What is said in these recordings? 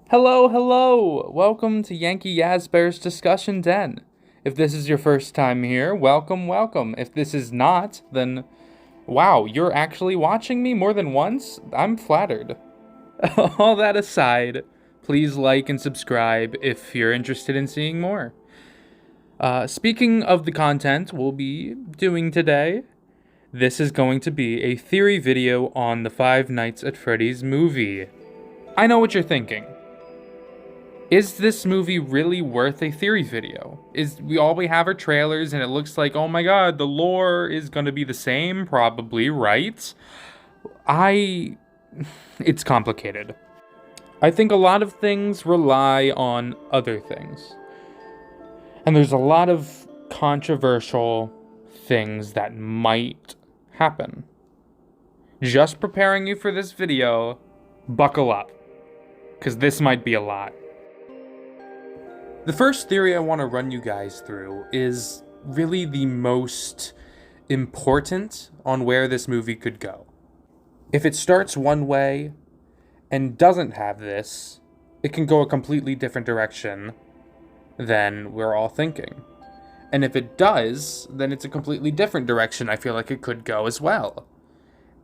Hello, hello! Welcome to Yanky Yazbear's Discussion Den. If this is your first time here, welcome, welcome. If this is not, then wow, you're actually watching me more than once? I'm flattered. All that aside, please like and subscribe if you're interested in seeing more. Speaking of the content we'll be doing today, this is going to be a theory video on the Five Nights at Freddy's movie. I know what you're thinking. Is this movie really worth a theory video? We have our trailers and it looks like, oh my god, the lore is gonna be the same, probably, right? It's complicated. I think a lot of things rely on other things. And there's a lot of controversial things that might happen. Just preparing you for this video, buckle up, because this might be a lot. The first theory I want to run you guys through is really the most important on where this movie could go. If it starts one way and doesn't have this, it can go a completely different direction than we're all thinking. And if it does, then it's a completely different direction I feel like it could go as well.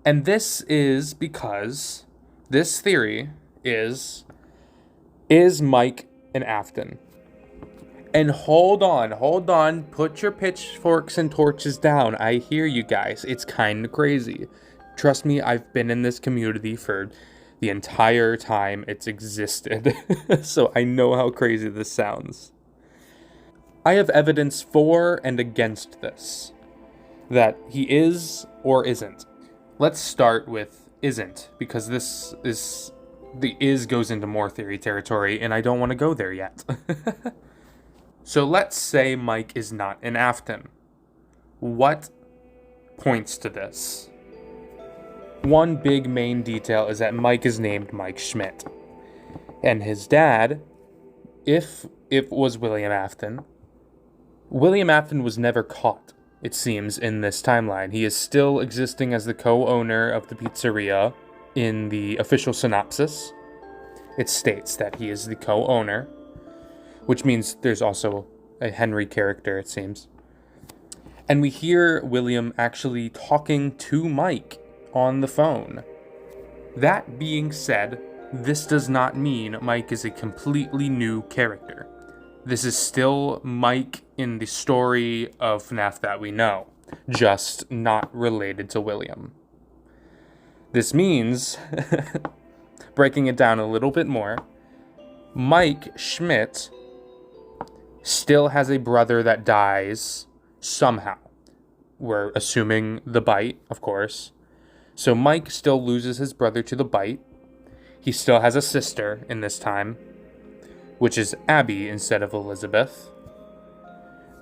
And this is because this theory is Mike an Afton? And hold on, put your pitchforks and torches down. I hear you guys, it's kind of crazy. Trust me, I've been in this community for the entire time it's existed, so I know how crazy this sounds. I have evidence for and against this, that he is or isn't. Let's start with isn't, because the is goes into more theory territory, and I don't want to go there yet. So let's say Mike is not an Afton. What points to this? One big main detail is that Mike is named Mike Schmidt. And his dad, if it was William Afton was never caught, it seems, in this timeline. He is still existing as the co-owner of the pizzeria in the official synopsis. It states that he is the co-owner, which means there's also a Henry character, it seems. And we hear William actually talking to Mike on the phone. That being said, this does not mean Mike is a completely new character. This is still Mike in the story of FNaF that we know, just not related to William. This means, breaking it down a little bit more, Mike Schmidt still has a brother that dies somehow. We're assuming the bite, of course. So Mike still loses his brother to the bite. He still has a sister in this time, which is Abby instead of Elizabeth,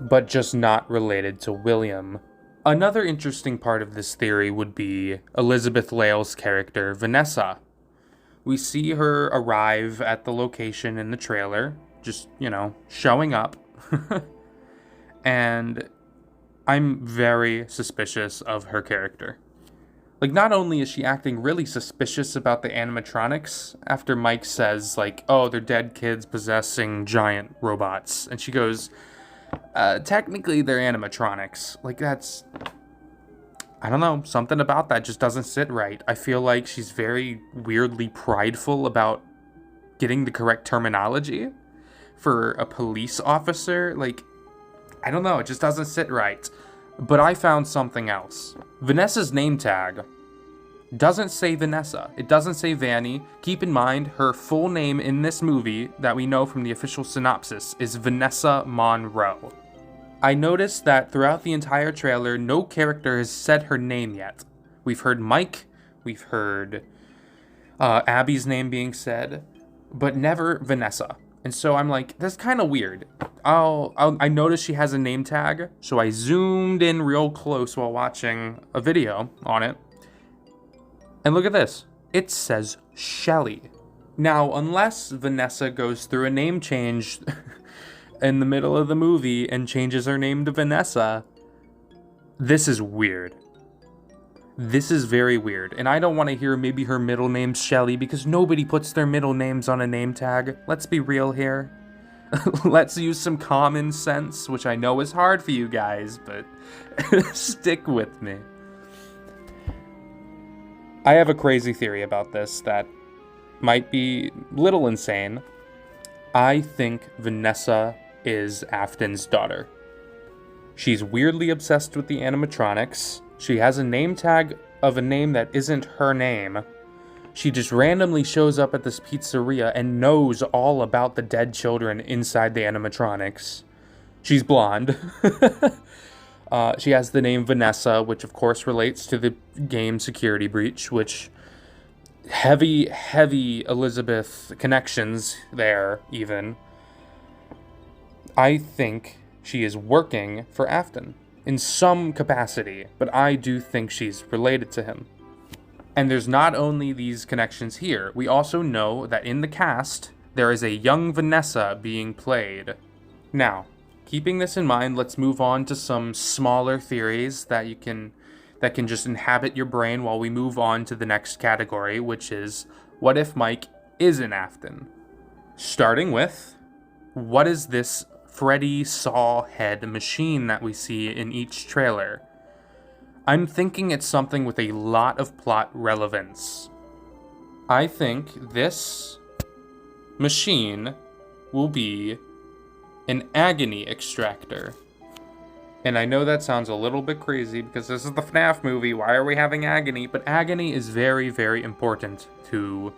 but just not related to William. Another interesting part of this theory would be Elizabeth Lail's character, Vanessa. We see her arrive at the location in the trailer, just, showing up. And I'm very suspicious of her character. Like, not only is she acting really suspicious about the animatronics after Mike says, like, oh, they're dead kids possessing giant robots. And she goes, technically they're animatronics. Like, that's, I don't know, something about that just doesn't sit right. I feel like she's very weirdly prideful about getting the correct terminology for a police officer. Like, I don't know, it just doesn't sit right. But I found something else. Vanessa's name tag doesn't say Vanessa. It doesn't say Vanny. Keep in mind, her full name in this movie that we know from the official synopsis is Vanessa Monroe. I noticed that throughout the entire trailer, no character has said her name yet. We've heard Mike, we've heard Abby's name being said, but never Vanessa. And so I'm like, that's kind of weird. I noticed she has a name tag, so I zoomed in real close while watching a video on it. And look at this. It says Shelly. Now, unless Vanessa goes through a name change in the middle of the movie and changes her name to Vanessa, this is weird. This is very weird, and I don't want to hear maybe her middle name's Shelly, because nobody puts their middle names on a name tag. Let's be real here. Let's use some common sense, which I know is hard for you guys, but stick with me. I have a crazy theory about this that might be a little insane. I think Vanessa is Afton's daughter. She's weirdly obsessed with the animatronics. She has a name tag of a name that isn't her name. She just randomly shows up at this pizzeria and knows all about the dead children inside the animatronics. She's blonde. She has the name Vanessa, which of course relates to the game Security Breach, which heavy Elizabeth connections there, even. I think she is working for Afton in some capacity, but I do think she's related to him. And there's not only these connections here, we also know that in the cast, there is a young Vanessa being played. Now, keeping this in mind, let's move on to some smaller theories that can just inhabit your brain while we move on to the next category, which is, what if Mike isn't Afton? Starting with, what is this Freddy saw head machine that we see in each trailer? I'm thinking it's something with a lot of plot relevance. I think this machine will be an agony extractor. And I know that sounds a little bit crazy because this is the FNaF movie, why are we having agony? But agony is very, very important to,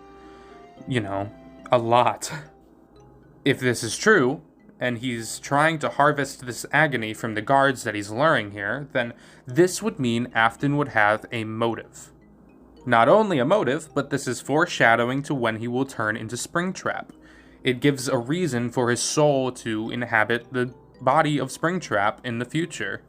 a lot. If this is true, and he's trying to harvest this agony from the guards that he's luring here, then this would mean Afton would have a motive. Not only a motive, but this is foreshadowing to when he will turn into Springtrap. It gives a reason for his soul to inhabit the body of Springtrap in the future.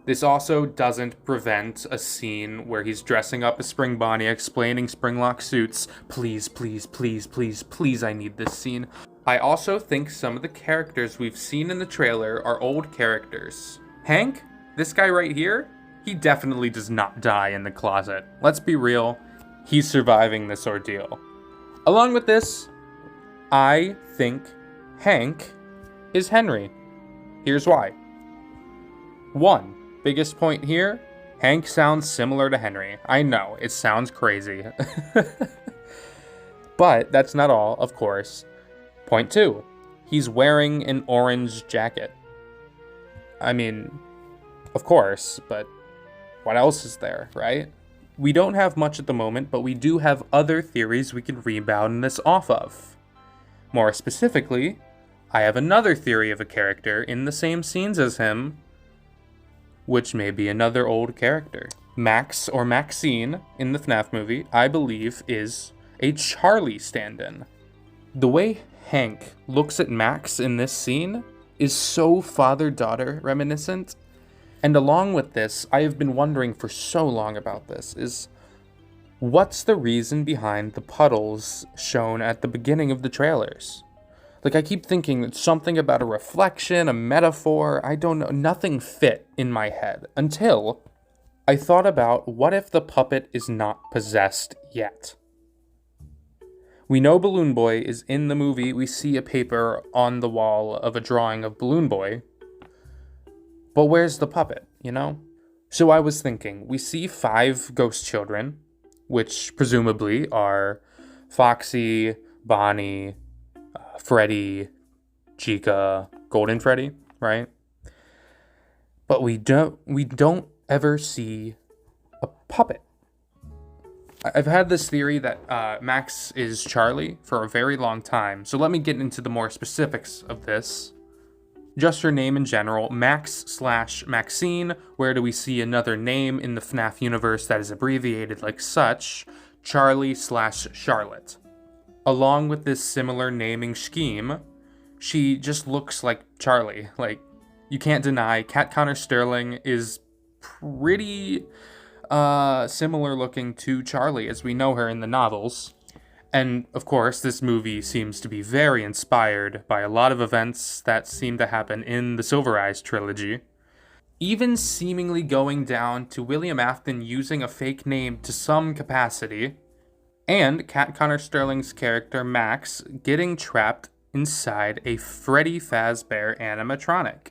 This also doesn't prevent a scene where he's dressing up as Spring Bonnie, explaining Springlock suits. Please, please, please, please, please, I need this scene. I also think some of the characters we've seen in the trailer are old characters. Hank, this guy right here, he definitely does not die in the closet. Let's be real, he's surviving this ordeal. Along with this, I think Hank is Henry. Here's why. One, biggest point here, Hank sounds similar to Henry. I know, it sounds crazy. But that's not all, of course. Point two, he's wearing an orange jacket. I mean, of course, but what else is there, right? We don't have much at the moment, but we do have other theories we can rebound this off of. More specifically, I have another theory of a character in the same scenes as him, which may be another old character. Max, or Maxine, in the FNaF movie, I believe is a Charlie stand-in. The way Hank looks at Max in this scene is so father-daughter reminiscent. And along with this, I have been wondering for so long about this, is what's the reason behind the puddles shown at the beginning of the trailers? Like, I keep thinking it's something about a reflection, a metaphor, I don't know, nothing fit in my head until I thought about what if the puppet is not possessed yet? We know Balloon Boy is in the movie. We see a paper on the wall of a drawing of Balloon Boy. But where's the puppet, So I was thinking, we see 5 ghost children, which presumably are Foxy, Bonnie, Freddy, Chica, Golden Freddy, right? But we don't ever see a puppet. I've had this theory that Max is Charlie for a very long time, so let me get into the more specifics of this. Just her name in general, Max/Maxine. Where do we see another name in the FNaF universe that is abbreviated like such? Charlie/Charlotte. Along with this similar naming scheme, she just looks like Charlie. Like, you can't deny, Kat Connor Sterling is pretty similar looking to Charlie as we know her in the novels. And of course, this movie seems to be very inspired by a lot of events that seem to happen in the Silver Eyes trilogy. even seemingly going down to William Afton using a fake name to some capacity, and Kat Connor Sterling's character Max getting trapped inside a Freddy Fazbear animatronic.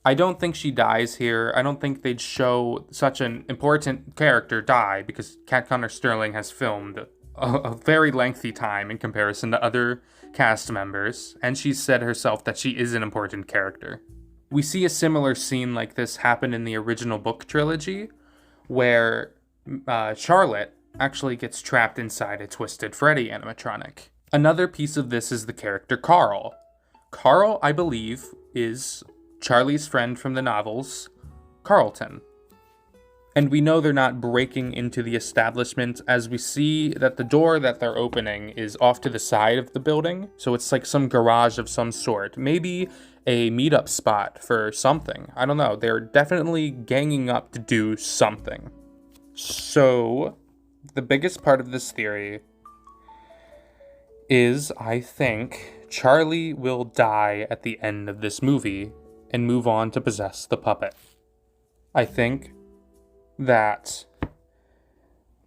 I don't think she dies here. I don't think they'd show such an important character die, because Kat Connor Sterling has filmed a very lengthy time in comparison to other cast members, and she's said herself that she is an important character. We see a similar scene like this happen in the original book trilogy, where Charlotte actually gets trapped inside a Twisted Freddy animatronic. Another piece of this is the character Carl. Carl, I believe, is Charlie's friend from the novels, Carlton. And we know they're not breaking into the establishment, as we see that the door that they're opening is off to the side of the building, so it's like some garage of some sort. Maybe a meetup spot for something. I don't know. They're definitely ganging up to do something. So, the biggest part of this theory is, I think, Charlie will die at the end of this movie and move on to possess the puppet. I think that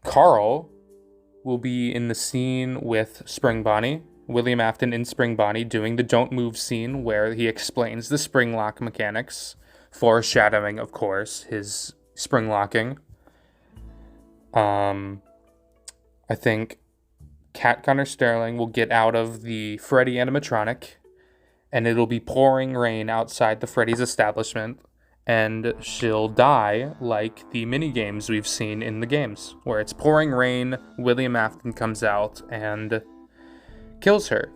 Carl will be in the scene with Spring Bonnie, William Afton in Spring Bonnie, doing the don't move scene where he explains the spring lock mechanics, foreshadowing, of course, his spring locking. I think Kat Connor Sterling will get out of the Freddy animatronic, and it'll be pouring rain outside the Freddy's establishment, and she'll die like the minigames we've seen in the games, where it's pouring rain, William Afton comes out and kills her.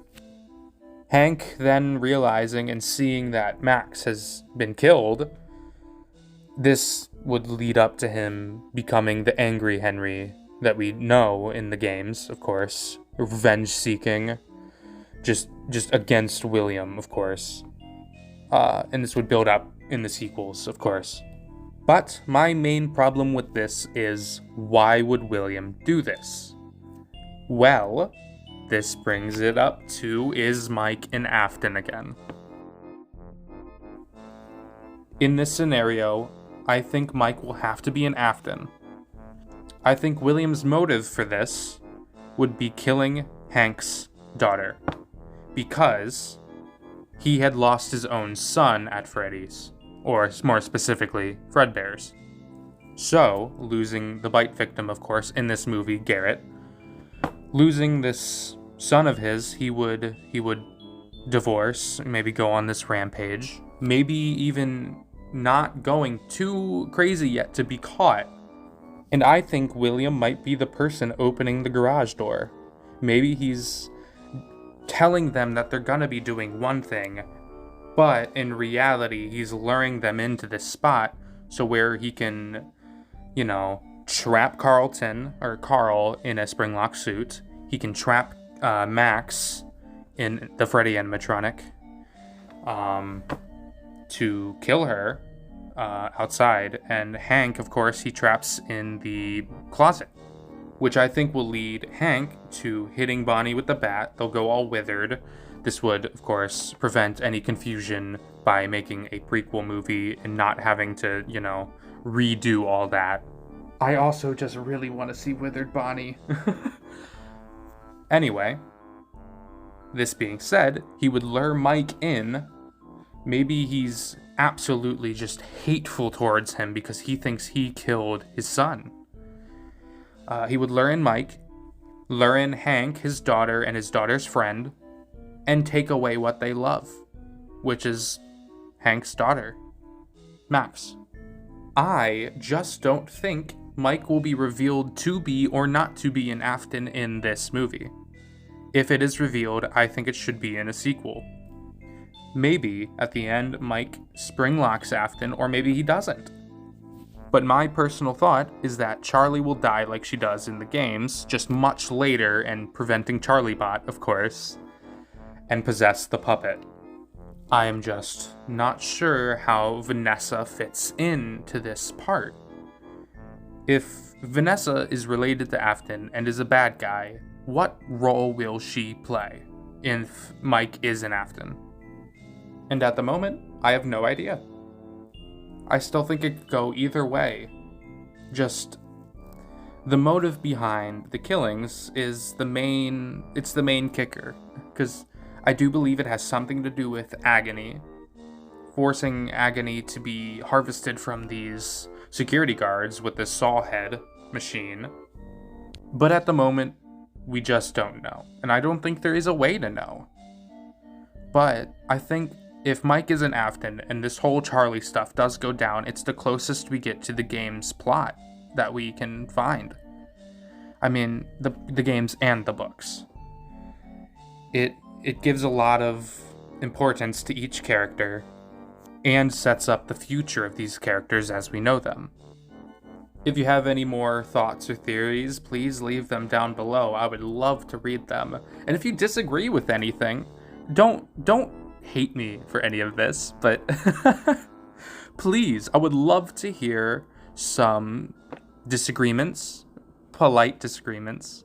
Hank, then realizing and seeing that Max has been killed, this would lead up to him becoming the angry Henry that we know in the games, of course, revenge-seeking, just against William, of course. And this would build up in the sequels, of course. But my main problem with this is, why would William do this? Well, this brings it up to, is Mike in Afton again? In this scenario, I think Mike will have to be in Afton. I think William's motive for this would be killing Hank's daughter, because he had lost his own son at Freddy's, or more specifically, Fredbear's. So, losing the bite victim, of course, in this movie, Garrett, losing this son of his, he would divorce, maybe go on this rampage, maybe even not going too crazy yet to be caught. And I think William might be the person opening the garage door. Maybe he's telling them that they're gonna be doing one thing, but in reality, he's luring them into this spot so where he can, trap Carl in a springlock suit. He can trap Max in the Freddy animatronic to kill her outside, and Hank, of course, he traps in the closet, which I think will lead Hank to hitting Bonnie with the bat. They'll go all withered. This would, of course, prevent any confusion by making a prequel movie and not having to, redo all that. I also just really want to see withered Bonnie. Anyway, this being said, he would lure Mike in. Maybe he's absolutely just hateful towards him because he thinks he killed his son. He would lure in Mike, lure in Hank, his daughter, and his daughter's friend, and take away what they love, which is Hank's daughter, Max. I just don't think Mike will be revealed to be or not to be in Afton in this movie. If it is revealed, I think it should be in a sequel. Maybe, at the end, Mike springlocks Afton, or maybe he doesn't. But my personal thought is that Charlie will die like she does in the games, just much later, and preventing Charliebot, of course, and possess the puppet. I am just not sure how Vanessa fits into this part. If Vanessa is related to Afton and is a bad guy, what role will she play if Mike is in Afton? And at the moment, I have no idea. I still think it could go either way. Just the motive behind the killings is the main kicker, because I do believe it has something to do with agony, forcing agony to be harvested from these security guards with this saw head machine. But at the moment, we just don't know, and I don't think there is a way to know. But I think if Mike isn't Afton and this whole Charlie stuff does go down, it's the closest we get to the game's plot that we can find. I mean, the games and the books. It gives a lot of importance to each character and sets up the future of these characters as we know them. If you have any more thoughts or theories, please leave them down below. I would love to read them. And if you disagree with anything, don't hate me for any of this, but please, I would love to hear some disagreements, polite disagreements,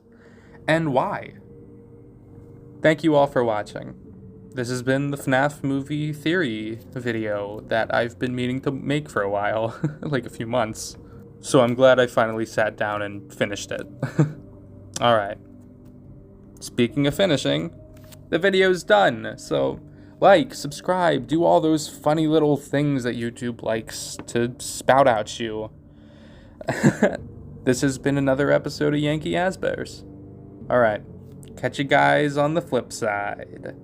and why. Thank you all for watching. This has been the FNaF movie theory video that I've been meaning to make for a while, like a few months. So I'm glad I finally sat down and finished it. Alright. Speaking of finishing, the video's done, so like, subscribe, do all those funny little things that YouTube likes to spout at you. This has been another episode of Yanky Yazbears. Alright, catch you guys on the flip side.